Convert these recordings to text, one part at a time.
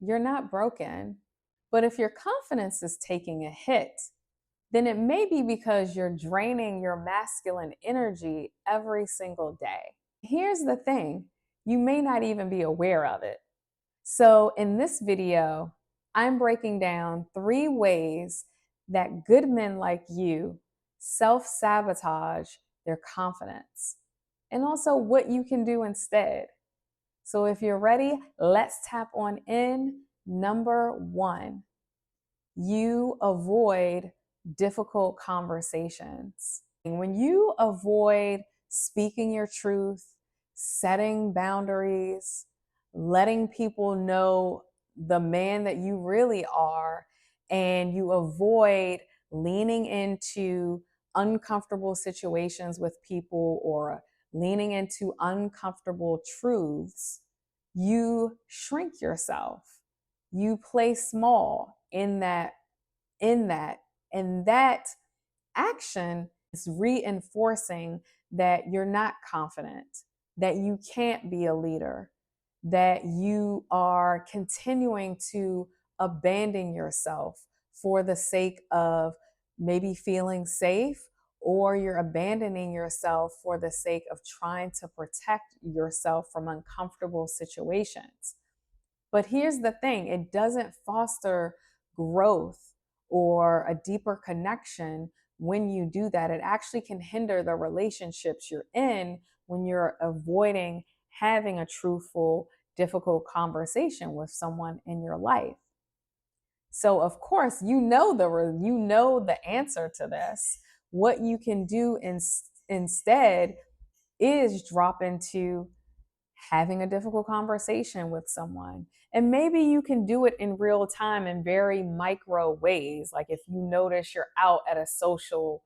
you're not broken. But if your confidence is taking a hit, then it may be because you're draining your masculine energy every single day. Here's the thing, you may not even be aware of it. So, in this video, I'm breaking down 3 ways that good men like you self sabotage their confidence and also what you can do instead. So, if you're ready, let's tap on in. Number 1, you avoid difficult conversations. When you avoid speaking your truth, setting boundaries, letting people know the man that you really are, and you avoid leaning into uncomfortable situations with people or leaning into uncomfortable truths, you shrink yourself. You play small in that and that action is reinforcing that you're not confident, that you can't be a leader, that you are continuing to abandon yourself for the sake of maybe feeling safe, or you're abandoning yourself for the sake of trying to protect yourself from uncomfortable situations. But here's the thing, it doesn't foster growth or a deeper connection when you do that. It actually can hinder the relationships you're in when you're avoiding having a truthful, difficult conversation with someone in your life. So of course, you know the answer to this. What you can do instead is drop into having a difficult conversation with someone. And maybe you can do it in real time in very micro ways. Like if you notice you're out at a social,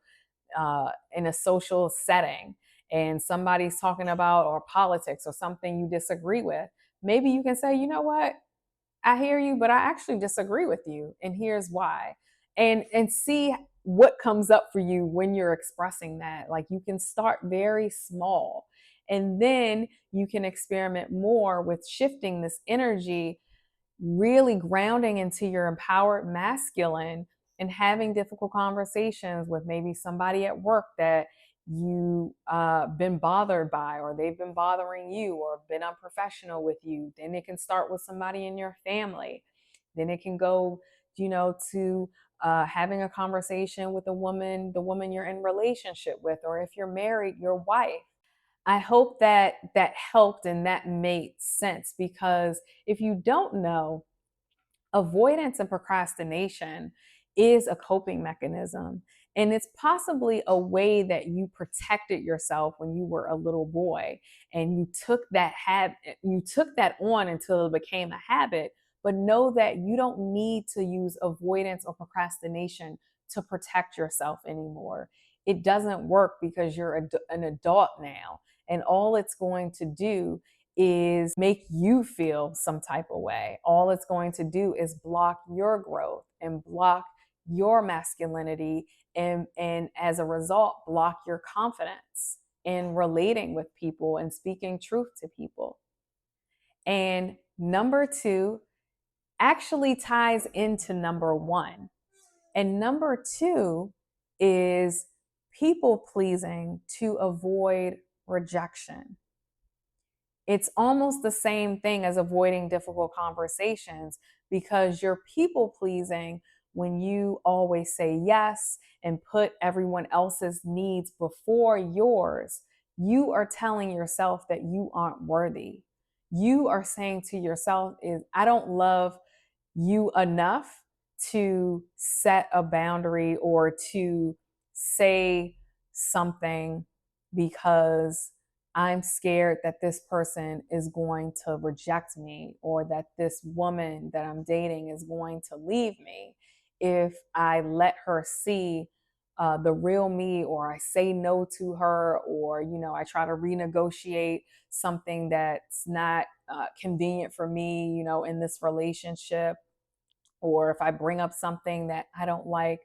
in a social setting and somebody's talking about or politics or something you disagree with, maybe you can say, you know what, I hear you, but I actually disagree with you. And here's why. And see what comes up for you when you're expressing that. Like you can start very small and then you can experiment more with shifting this energy, really grounding into your empowered masculine and having difficult conversations with maybe somebody at work that you been bothered by, or they've been bothering you or been unprofessional with you. Then it can start with somebody in your family. Then it can go, to having a conversation with the woman you're in relationship with, or if you're married, your wife. I hope that that helped and that made sense, because if you don't know, avoidance and procrastination is a coping mechanism. And it's possibly a way that you protected yourself when you were a little boy and you took that on until it became a habit. But know that you don't need to use avoidance or procrastination to protect yourself anymore. It doesn't work because you're an adult now. And all it's going to do is make you feel some type of way. All it's going to do is block your growth and block your masculinity, and as a result, block your confidence in relating with people and speaking truth to people. And number 2 actually ties into number 1. And number 2 is people pleasing to avoid rejection. It's almost the same thing as avoiding difficult conversations, because you're people pleasing when you always say yes and put everyone else's needs before yours. You are telling yourself that you aren't worthy. You are saying to yourself is, I don't love you enough to set a boundary or to say something, because I'm scared that this person is going to reject me, or that this woman that I'm dating is going to leave me if I let her see the real me, or I say no to her, or I try to renegotiate something that's not convenient for me, in this relationship, or if I bring up something that I don't like.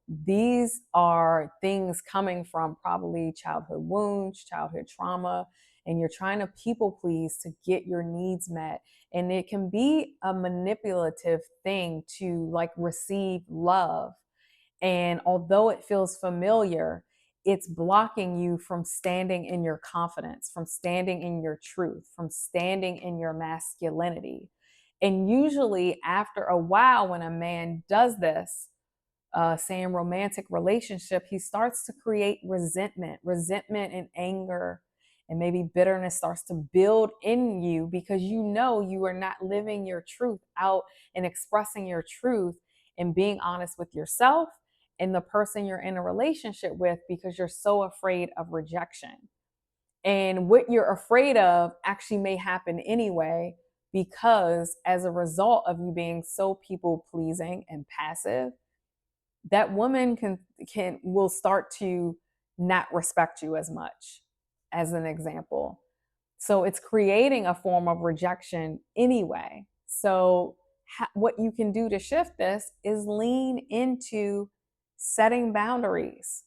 These are things coming from probably childhood wounds, childhood trauma. and you're trying to people please to get your needs met. And it can be a manipulative thing to like receive love. And although it feels familiar, it's blocking you from standing in your confidence, from standing in your truth, from standing in your masculinity. And usually, after a while, when a man does this, say in romantic relationship, he starts to create resentment and anger, and maybe bitterness starts to build in you because you know you are not living your truth out and expressing your truth and being honest with yourself and the person you're in a relationship with because you're so afraid of rejection. And what you're afraid of actually may happen anyway because as a result of you being so people pleasing and passive, that woman can will start to not respect you as much, as an example. So it's creating a form of rejection anyway. So what you can do to shift this is lean into setting boundaries,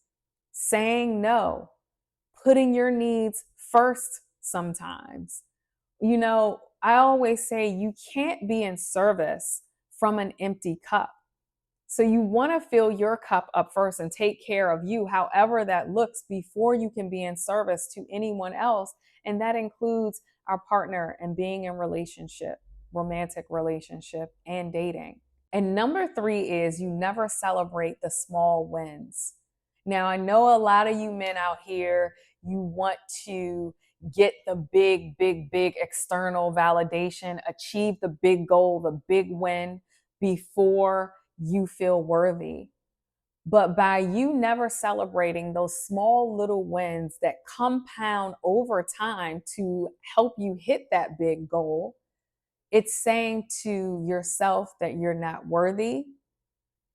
saying no, putting your needs first sometimes. I always say you can't be in service from an empty cup. So you want to fill your cup up first and take care of you, however that looks, before you can be in service to anyone else. And that includes our partner and being in relationship, romantic relationship, and dating. And number 3 is you never celebrate the small wins. Now, I know a lot of you men out here, you want to get the big external validation, achieve the big goal, the big win before you feel worthy. But by you never celebrating those small little wins that compound over time to help you hit that big goal, it's saying to yourself that you're not worthy.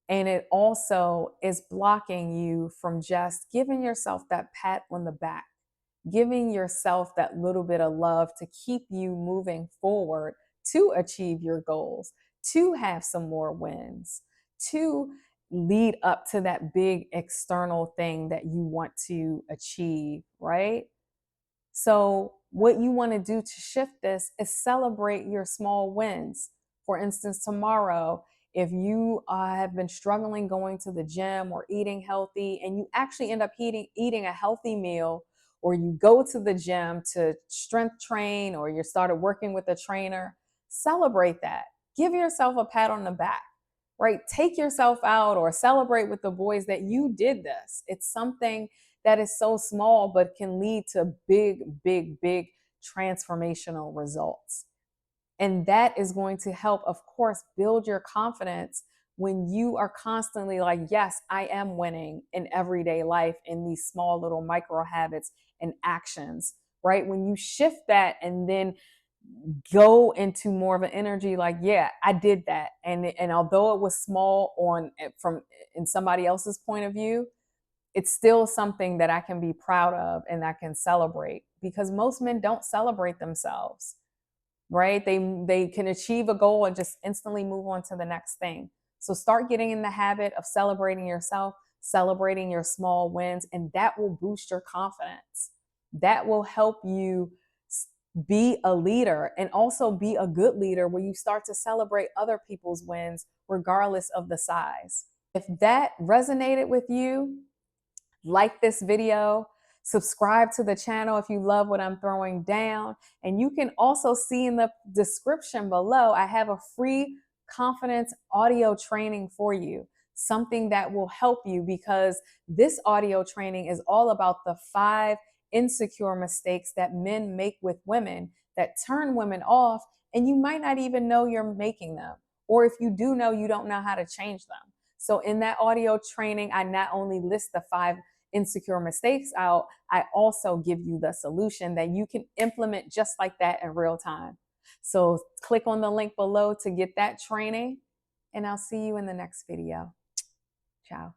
And it also is blocking you from just giving yourself that pat on the back, giving yourself that little bit of love to keep you moving forward to achieve your goals, to have some more wins, to lead up to that big external thing that you want to achieve, right? So, what you want to do to shift this is celebrate your small wins. For instance, tomorrow, if you have been struggling going to the gym or eating healthy, and you actually end up eating a healthy meal, or you go to the gym to strength train, or you started working with a trainer, celebrate that. Give yourself a pat on the back, right? Take yourself out or celebrate with the boys that you did this. It's something that is so small, but can lead to big transformational results. And that is going to help, of course, build your confidence when you are constantly like, yes, I am winning in everyday life in these small little micro habits and actions, right? When you shift that and then go into more of an energy like, yeah, I did that. And although it was small from in somebody else's point of view, it's still something that I can be proud of and I can celebrate, because most men don't celebrate themselves, right? They can achieve a goal and just instantly move on to the next thing. So start getting in the habit of celebrating yourself, celebrating your small wins, and that will boost your confidence. That will help you be a leader and also be a good leader where you start to celebrate other people's wins regardless of the size. If that resonated with you, like this video, subscribe to the channel if you love what I'm throwing down. And you can also see in the description below, I have a free confidence audio training for you, something that will help you, because this audio training is all about the 5 insecure mistakes that men make with women that turn women off, and you might not even know you're making them. Or if you do know, you don't know how to change them. So in that audio training, I not only list the 5 insecure mistakes out, I also give you the solution that you can implement just like that in real time. So click on the link below to get that training, and I'll see you in the next video. Ciao.